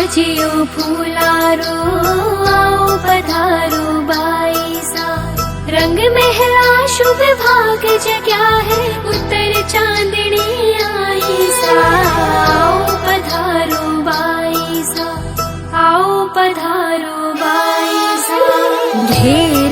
सजियो फूलारो आओ पधारो बाई सा। रंग महला शुभ भाग जग्या है उत्तर चांदनी आई सा। आओ पधारो बाई सा, आओ पधारो बाई सा। ढेर